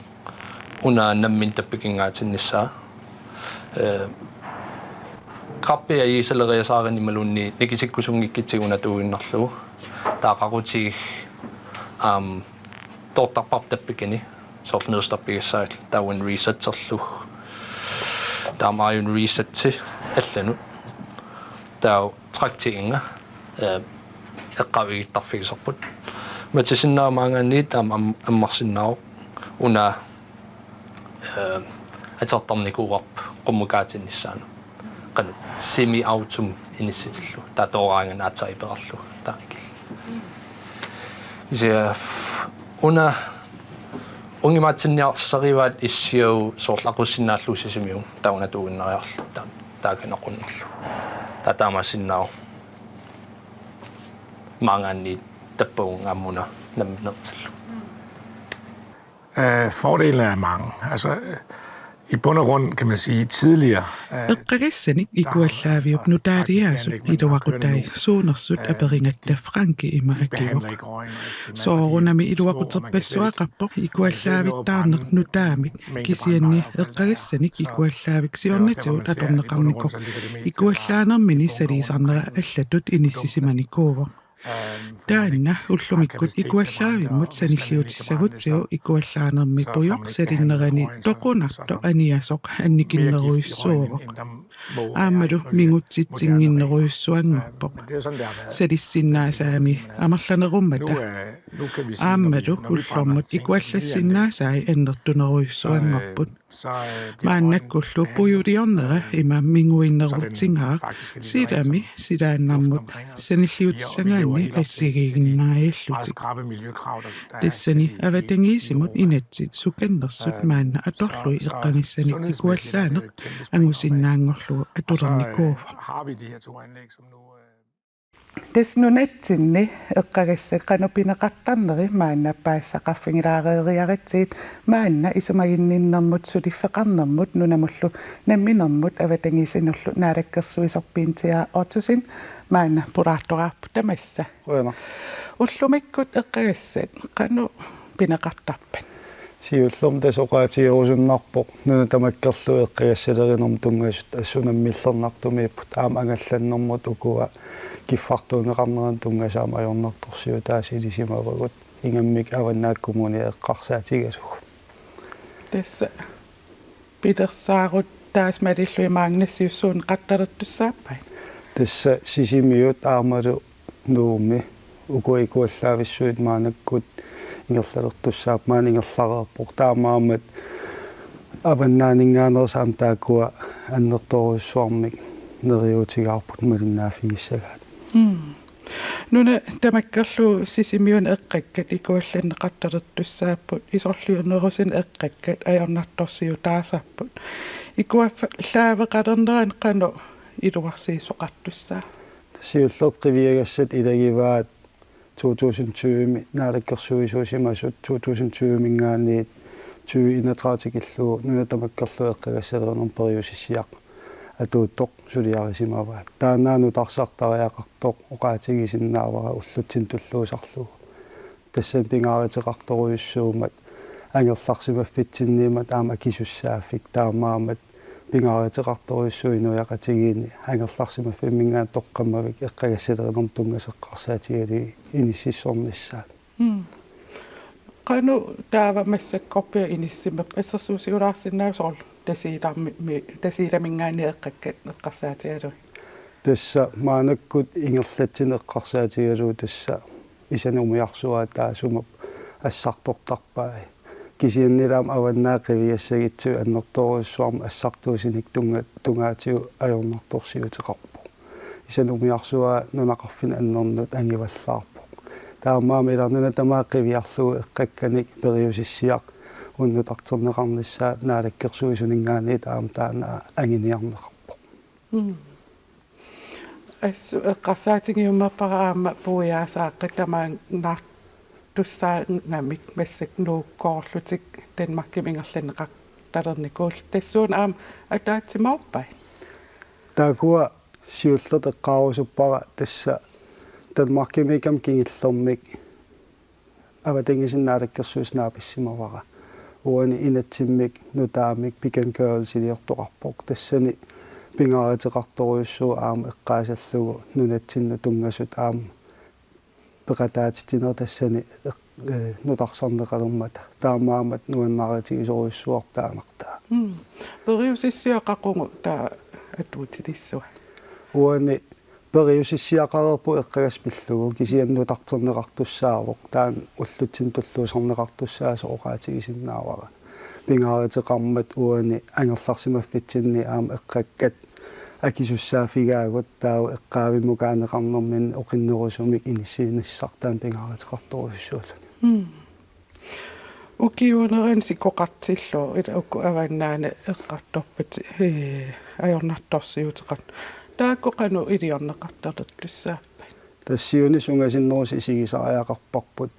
una nammin tappikingaatinissaa qappia iisaleriasaarinnimaluunni nikisikkusungikkitsiguna tuuinnarlugu taaqaruti tortarpap tappikini sornedstappigissaat tauin resetterlu taamaajun resetti allanu tau traktiinga eqqavigittarfigiserput matisinnaaamaangaanni taam ammarsinnaaq una atertarnikuuarp qummukaatinissaanu qanu semi autum inissitillu taatoraangan aatsaiperarlu taaqikil isia una ungimaatsinniarsarivaat issiu soorlaqussinnaalluussisimiu tauna tuunneriarlu taakanoqunnarlu tatamasinnaau maangaanni tappuungammuna namminertillu. Fordelene er mange. Altså, i bund og grund kan man sige tidligere. Eqqagassanik ikuallaaviup nutaariaasut iluaqutai suunersut aperingatta franki imarakiuq. Soorunami iluaquterpassuaqarpoq ikuallaavittaarneq nutaamik kisianni eqqagassanik ikuallaavik siornatigut atorneqarnikoq ikuallaanermini saliisarnera allatut inissisimaniquuvoq. Taanna ullumikkut ikuallaavimut sanilliutissagutsiu ikuallaanermi pujoq salinnerani toqunarto aniasoq annikinneruissuuvoq. Aamalu mingutsitsinginneruissuanngorpoq. Salissinnaasami amarlanerummata. Aamalu ullormut ikuallassinnaasai annertuneruissuanngorput. Maannakkullu pujuriornera ima minguinnerutsingaaq silami silaannarmut sanilliutissangaanni assigiiginnaajallutik. Tissani avatangiisimut inatsit sukannersut maanna atorlui eqqangissanik ikuallaaneq angusinnaangorlugu atulernikuuvoq. Tesnunatsinni eqqagassat qanupineqartarneri maannapaassaqarfingilaareeriaritsiit maanna isumaginninnermut suliffeqarnermut nunamullu namminermut avatangiisinullu naalakkersuisorpiintia otusin maanna puraartoraarpu tamassa. Ullumikkut eqqagassat qanu pineqartarpan. Siullum tasoqaatigerusunnarpoq nunatamakkerlu eqqagassaleриnerm tungaasut assunammillernertumiipput aam angallannermut ukua kiffartuuneqarneran tungasaamajornertorsiu taasilissimavagut ingammik avannaakkumuni eqqarsaatigasug. Tässä pidersaarut taas madillui maagnassiussuun qattalertussaappai. Tässä sisimiut aamalu nuumi ukua ikuallaavissuit maanakkut ingerlalertussaap maan ingerlareerpoq taamaamat avannaaninngaanersaam taakua annertoruissuarmik neriutigaarput malinnaafigissagaat. Nuna tamakkerlu sisimiun eqqakkat ikuallanne qattalertussaapput isorliunerusin eqqakkat ajornartorsiu taasapput. Ikuallaaveqalerneraan qanu iluarsiisuqartussaa. Siullerqiviagassat ilagivaat 2020 naalakkersuisuusimasut 2020 mingaanniit 2031 nunatamakkerlu eqqagassalenerm periusissiaq atuuttoq suliarisimavaat taannaanu tarsartariaqartoq oqaatigisinnaavara ullutsin tulluusarlugu tassan pingaariteqartoruissuumat angerlarsimaffitsinniimat aama kisussaaffik taamaamat pingaariteqartoruissuinuiaqatigiini angerlarsimaffimingaan toqqammavik eqqagassalenerm tungaseqqarsaatigali inississornissaat. Qanu taava massakkopia inissimap assersuusiulaarsinnausol tasiilamingaani eqqakkat eqqarsaatigalui. Tässä maanakkut ingerlatsin eqqarsaatigaluu tässä isanumiarsuaa taasumap ассартортарпаа кисианнилаам аваннаақивиассагитсу аннэрторуссуарма ассартуусиник тунгаатиу ajornartorsiuteqarpu исанумиарсуа нунақарфин аннернут ангиваллаарпу таамаами иларнуна тамааққивиарлугу эққакканик периусиссиақ уннутартернеқарниссаа наалаккерсуисунингаани таам таана ангиниарнеқарпу ассу эққарсаатингиуммаппараама пуяасааққитамаан наар туссаа намик массак нууккоорлутик танмаккимингерланеқақ талерникуул тассуун аам атаатсимауппай таакуа сиуллерт эққаарусуппара тасса танмаккимикам кингиллэрмик аватангисиннаалаккерсуиснаа уани инатсиммик нутаамик пикангоорсилиортоқарпоқ тассани пингааритеқарторуйуссуу аама эққаасаллугу нунатсинну тунгасут аама пеқатаатитинер тассани нутарсарнеқалермата таамаамат нуаннааритигисоруйуссуар таанартаа периусиссиақақугу таа атуутилиссуа уани периусиссиақарерпу эққагаспиллугу кисианнутартернеқартуссаавоқ таан уллутсин туллуусарнеқартуссаасо оқаатигисиннаавара пингааритеқармат уани ангерларсимаффитсинни аама эққаккат акисуссаафигаагут таау эққаавимукаанеқарнэрмин оқиннерусумик иниссиинассартаан пингааritеқарторуссуулани укиунерин сикоқартиллу ила укку аваннаана эққарторпат ajornartorsiuteqat тааккоқану илиорнеқартарлуссааппа тассиуни сунгасиннеруси сигисариақарпарпут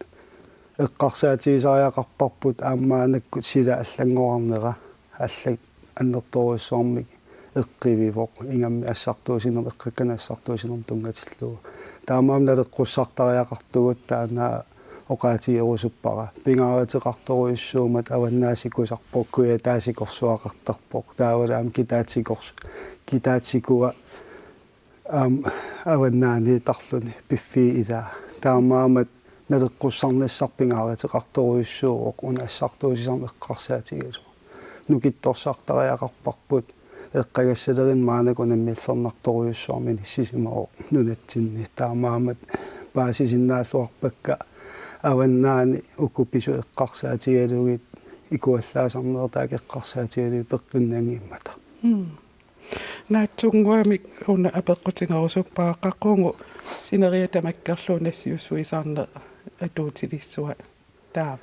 эққарсаатигисариақарпарпут аамаанаккут сила аллангоарнера аллак аннерторуссуармик эққививоқ ингамми ассартуусинер эққакканассартуусинер тунгатиллугу таамаам налеққуссартариақартугут таанаа оқаатиерусуппара пингааritеқарторуйуссуумат аваннаасикусарпоккуя таасикорсуақартарпоқ таавалаам китаатсикуа аваннаани тарлуни пиффи илаа таамаамат налеққуссарнассарпингааritеқарторуйуссууоқ уна ассартуусисарне эққарсаатигасу нукитторсартариақарпарпут эққагассалерин маанакунаммиллернарторуйуссуармин иссисимао нунатсинни таамаамат паасисиннааллуарпакка аваннаани укупису эққарсаатигалугит икуаллаасарнеэртаак эққарсаатигалуги пеққиннангиммата наатсунгуамик уна апеққутингерусуппааққаққунгу синериа тамаккерлуу нассиуссуисаарне атуутилиссуа таава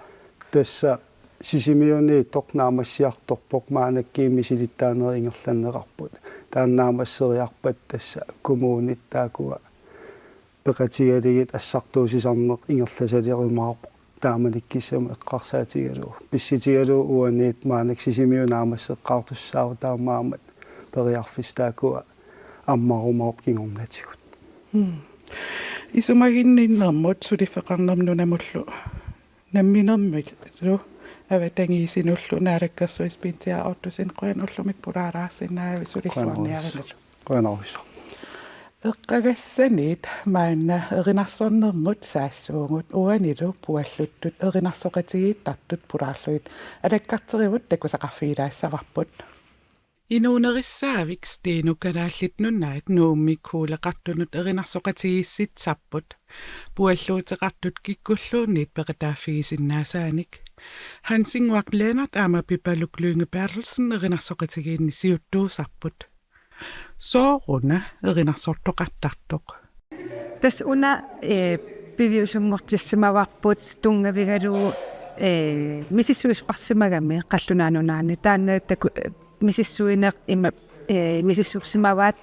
тасса сисимиуни торнаамассиарторпоқ маанаккиими силиттаанери ингерланнеқарпут тааннаамассериарпат тасса коммуунит таакуа пеқатигалигит ассартуусисарнеқ ингерласалиримаарпо тааманиккиссама эққарсаатигалуу писситигалуу уаниит маанак сисимиунаамассеққартуссаава таамаамат периарфис таакуа аммарумаарп кингорнатигут исумагинниннэрмут сулифеқарнэрмну намуллу намминермик лу аватангиисинуллу наалаккерсуис пинтиа оттусин қуан уллумик пулаараассинаави сулиффуарниаринул қуанарвисо эққагассанит маанна эринарсорнэрмут саассуугут уанилу пуаллуттут эринарсоқатигиит тартут пулаарлуит алаккартеривут такусақарфигилаассаварпут инуунериссаавик стeenukalaаллит нуннаат нууммиккуулеқартунут эринарсоқатигиисситсарпут пуаллуутеқартут киккуллуунниит пеқатааффигисиннаасааник хансингуақ ленарт аама пипалук Лynge Bertelsen эринарсоқатигиинни сиуттуусарпут сооруна эринарсортоқартартоқ тас уна пивиусунгортиссимаварпут тунгавигалуу мисиссуисқарсимагами қаллунаанунаани тааннааттаку мисиссуинеқ има мисиссуксимаваат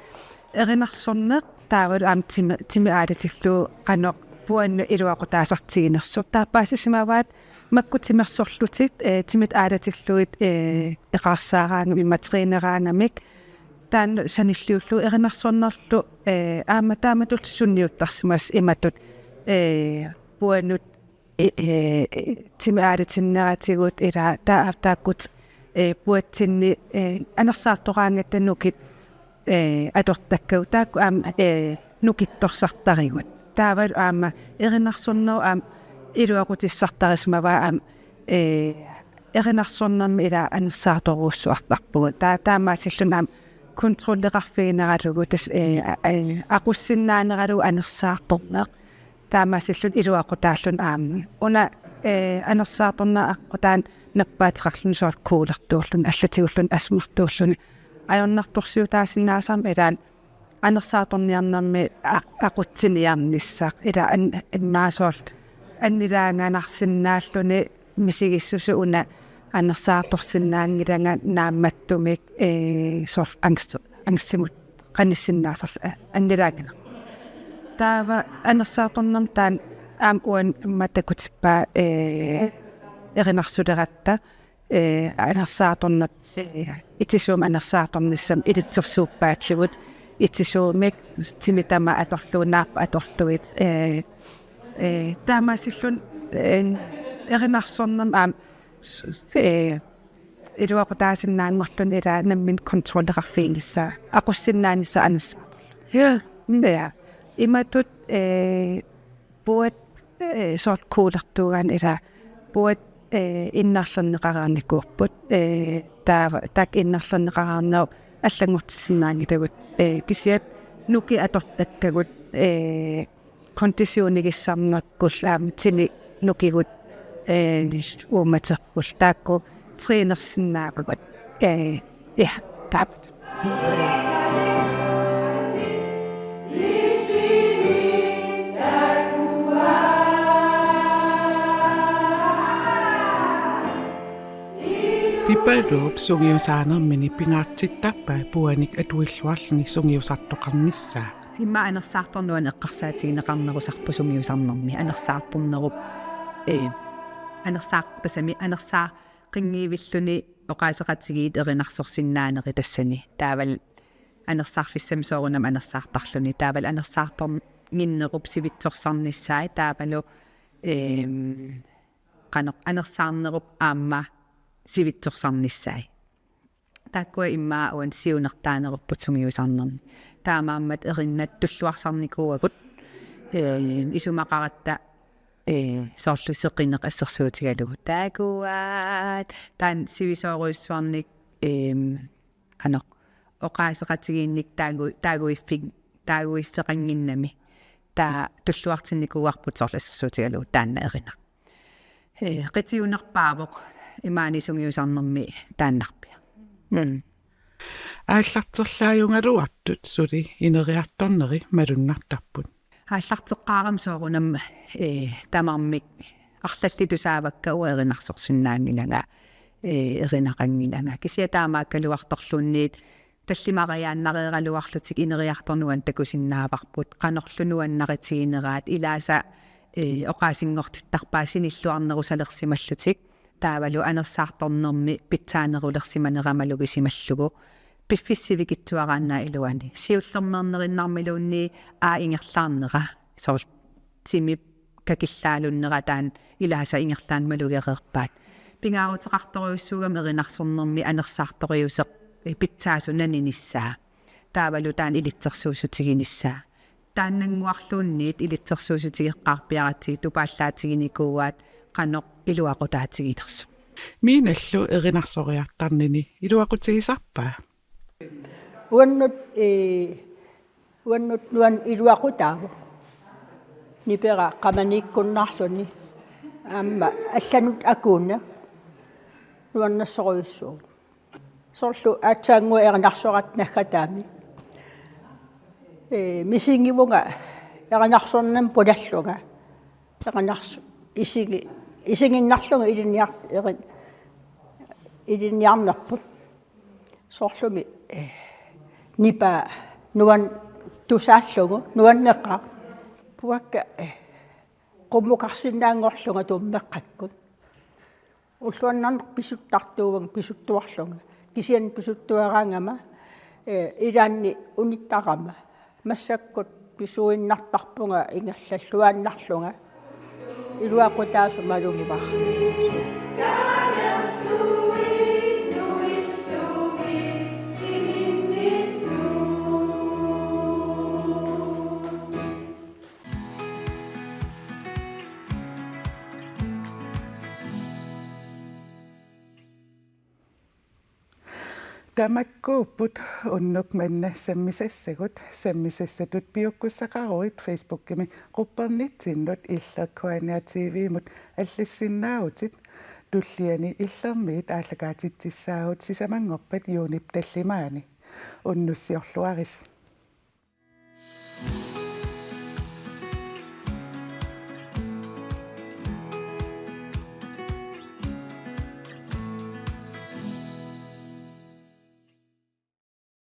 эринарсорнеқ таавал аам тими аалатиллуу қаноқ пуанну илуақутаасартигинерсур тааппаассимаваат маккутимерсорлутит тимит аалатиллуит эқарсаараангами материнераангамик таан саниллиуллу эринарсорнерлу аама тааматул сунниуттарсимас иматут пуаннут тими аалатиннератигут ила таавтааккут puatsinni анерсаартораангаттаннукит атортаккау таакку аама нукитторсартариgut таавал аама эринарсорнеру аама илуақутиссартарисмава аама эринарсорнерми ила анерсаарторуссуартарпугу таамаасиллун аама контроллеқарфигинералугу тас ақуссиннаанералу анерсаарторнеқ таамаасиллун илуақутааллун аама уна анерсааторна аққутаан наппаатеқарлун соорт куулертуурлун аллатигуллун асмартууллуни ajornartorsiu taasinaasam ilaan анерсааторниарнарми aqutsiniarnissaaq ила аннаасоорт аннилаангаанарсинааллуни мисигиссусу уна анерсааторсинаангиланга наамматтумик сор ангстимут qanissinnaasarla аннилаагана таава анерсааторнам таан аам уан матакутиппаа эринарсулератта анерсааторнат итисуум анерсааторниссам илитсерсууппаатсигут итсisuumik timitama atorluunaappa atorluit taamaasillun erinarsornam aam iluaqutaasinnaanngorlun ila nammin kontrollerarfiinissa aqussinnaanissa anissaatorlu ja imatut buat sort kuulertuugaan ila buat innarlerneqaraarnikuurput taava tak innarlerneqaraarnau аллангортиссинаангилавут кисиат нуки аторtakkagut кондисионигиссарнерккуллаам тими нукигут ууматерпул таакку тренерсиннаапагут я тап Pipalluup sungiusaanermini pingaartittappa puanik atuilluarluni sungiusartoqarnissaa имма анерсаарторнуан эққарсаатигинеқарнерусарпу сумиусарнэрми анерсаарторнеруп анерсаартасами анерсаа қингиивиллуни оқаасеқатигиит эринарсорсиннаанери тассани таавал анерсаарфиссам соорунам анерсаартарлуни таавал анерсаартор гиннеруп сивитсорсарниссаа таавалу қанеқ анерсаарнеруп аама сивитсорсарниссаа тааккуа иммаа уан сиунертаанеруппут сунгиусарнерни таамааммат эриннат туллуарсарникууагут исумақаратта соорлусеқинеқ ассерсуутигалугу таакуаат таан сивисооруиссуарник анеқ оқаасеқатигиинник таагуиффеқангиннами таа туллуартинникуарпут соорлассерсуутигалугу таанна эрина қитиунерпаавоқ имаани сунгиусарнерми тааннарпиа ааллартерлааюнгалуартут сули инериарторнери малуннартарпут ааллартеққаарам соорунам тамармик арлалли тусаавакка уеринарсорсиннаангилага эринақангилага кисиа таамааккалуарторлуунниит таллимариааннарералуарлутик инериарторнуан такусиннааварпут qanorlunуаннаритигинераат илааса оқаасингортиттарпаасиниллуарнерусалерсималлутик таавалу анерсаарторнерми питсаанерулерсиманерамалугисималлугу пиффиссивикитсуарааннаа илуани сиуллермернериннармилуунни ингерлаарнера соор тими какиллаалуннера таан илааса ингерлаан малугереерпаат пингаарутеқарториуссуугам эринарсорнерми анерсаарториусеқ питсаасунаниниссаа таавалу таан илитсерсуусутигиниссаа тааннангуарлуунниит илитсерсуусутигеққарпиаратсиг тупааллаатигиникууаат qaноқ илуақутаатигилерсу миналлу эринарсориартарнини илуақутигисарпаа уаннут нуан илуақутааву нипера qamanikkunnaarluni аама алланут акуунна нуаннассоруйуссуу сорлу аатсаангуа эринарсорат наггатаами мисингивунга эринарсорнам пулаллунга эринарсу исигиннарлунга илинниарнерпут сорлуми нипа нуан тусааллугу нуаннеққа пуакка qummuqarsinnaangorlunga tuummeqqakkut уллуаннарнеқ писуттартууван писуттуарлунга кисиан писуттуараангама илаанни униттарама массаккут писуиннартарпунга ингерллуааннарлунга илуақутаасу малугивар Tamakkuupput unnuk manna sammisessatut piukkussaqaruit Facebookimi quppernitsinnut illerkuania TV-mut allissinnaautit tulliani illermiit aallakaatitsissaawut sisamangorpat juunip tallimaani unnussiorluaris